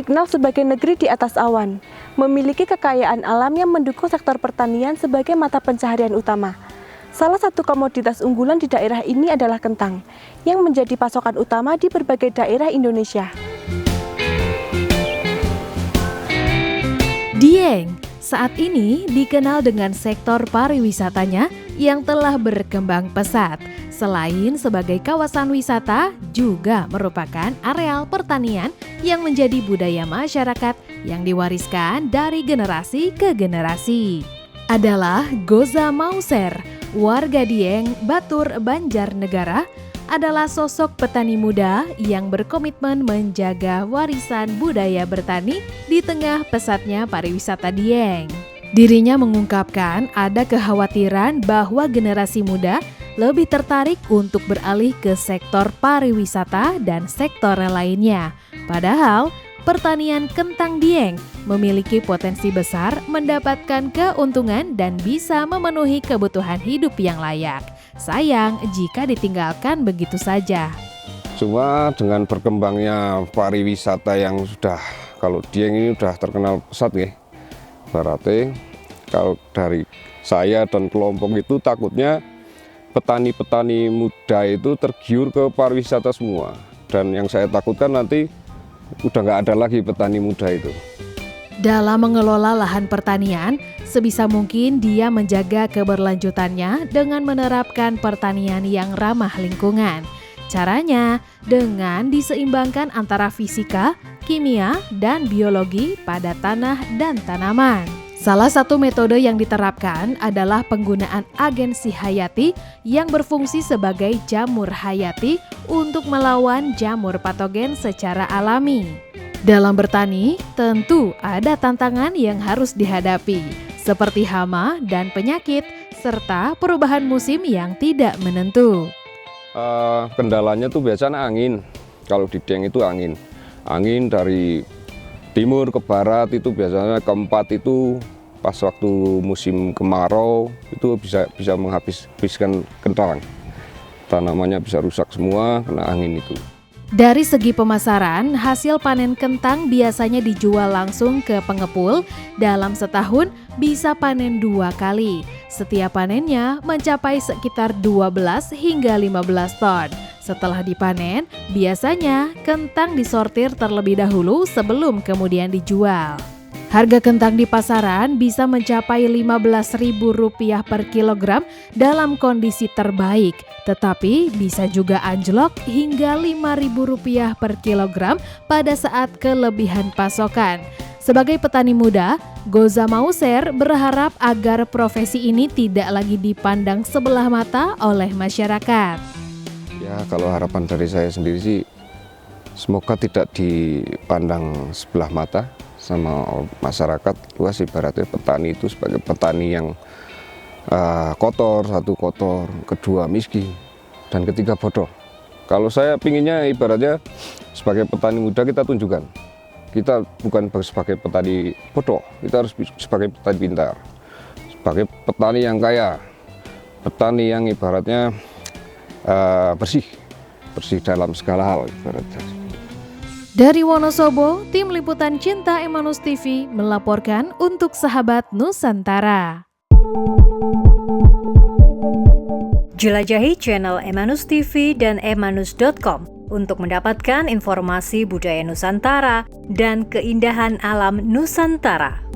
dikenal sebagai negeri di atas awan, memiliki kekayaan alam yang mendukung sektor pertanian sebagai mata pencaharian utama. Salah satu komoditas unggulan di daerah ini adalah kentang, yang menjadi pasokan utama di berbagai daerah Indonesia. Dieng saat ini dikenal dengan sektor pariwisatanya yang telah berkembang pesat. Selain sebagai kawasan wisata, juga merupakan areal pertanian yang menjadi budaya masyarakat yang diwariskan dari generasi ke generasi. Adalah Goza Mauser, warga Dieng, Batur, Banjarnegara, adalah sosok petani muda yang berkomitmen menjaga warisan budaya bertani di tengah pesatnya pariwisata Dieng. Dirinya mengungkapkan ada kekhawatiran bahwa generasi muda lebih tertarik untuk beralih ke sektor pariwisata dan sektor lainnya. Padahal, pertanian kentang Dieng memiliki potensi besar mendapatkan keuntungan dan bisa memenuhi kebutuhan hidup yang layak. Sayang jika ditinggalkan begitu saja. Cuma dengan berkembangnya pariwisata yang sudah, kalau Dieng ini sudah terkenal pesat ya. Berarti kalau dari saya dan kelompok itu takutnya petani-petani muda itu tergiur ke pariwisata semua. Dan yang saya takutkan nanti udah nggak ada lagi petani muda itu. Dalam mengelola lahan pertanian, sebisa mungkin dia menjaga keberlanjutannya dengan menerapkan pertanian yang ramah lingkungan. Caranya dengan diseimbangkan antara fisika, kimia, dan biologi pada tanah dan tanaman. Salah satu metode yang diterapkan adalah penggunaan agensi hayati yang berfungsi sebagai jamur hayati untuk melawan jamur patogen secara alami. Dalam bertani, tentu ada tantangan yang harus dihadapi, seperti hama dan penyakit, serta perubahan musim yang tidak menentu. Kendalanya tuh biasanya angin. Kalau di Dieng itu angin. Angin dari timur ke barat itu biasanya keempat itu pas waktu musim kemarau itu bisa menghabiskan kentang. Tanamannya bisa rusak semua kena angin itu. Dari segi pemasaran, hasil panen kentang biasanya dijual langsung ke pengepul. Dalam setahun bisa panen 2 kali. Setiap panennya mencapai sekitar 12 hingga 15 ton. Setelah dipanen, biasanya kentang disortir terlebih dahulu sebelum kemudian dijual. Harga kentang di pasaran bisa mencapai Rp15.000 per kilogram dalam kondisi terbaik, tetapi bisa juga anjlok hingga Rp5.000 per kilogram pada saat kelebihan pasokan. Sebagai petani muda, Goza Mauser berharap agar profesi ini tidak lagi dipandang sebelah mata oleh masyarakat. Ya, kalau harapan dari saya sendiri sih, semoga tidak dipandang sebelah mata sama masyarakat luas. Ibaratnya petani itu sebagai petani yang kotor, satu kotor, kedua miskin, dan ketiga bodoh. Kalau saya pinginnya ibaratnya sebagai petani muda kita tunjukkan, kita bukan sebagai petani bodoh, kita harus sebagai petani pintar, sebagai petani yang kaya, petani yang ibaratnya bersih dalam segala hal ibaratnya. Dari Wonosobo, tim liputan Cinta Emanus TV melaporkan untuk Sahabat Nusantara. Jelajahi channel Emanus TV dan emanus.com untuk mendapatkan informasi budaya Nusantara dan keindahan alam Nusantara.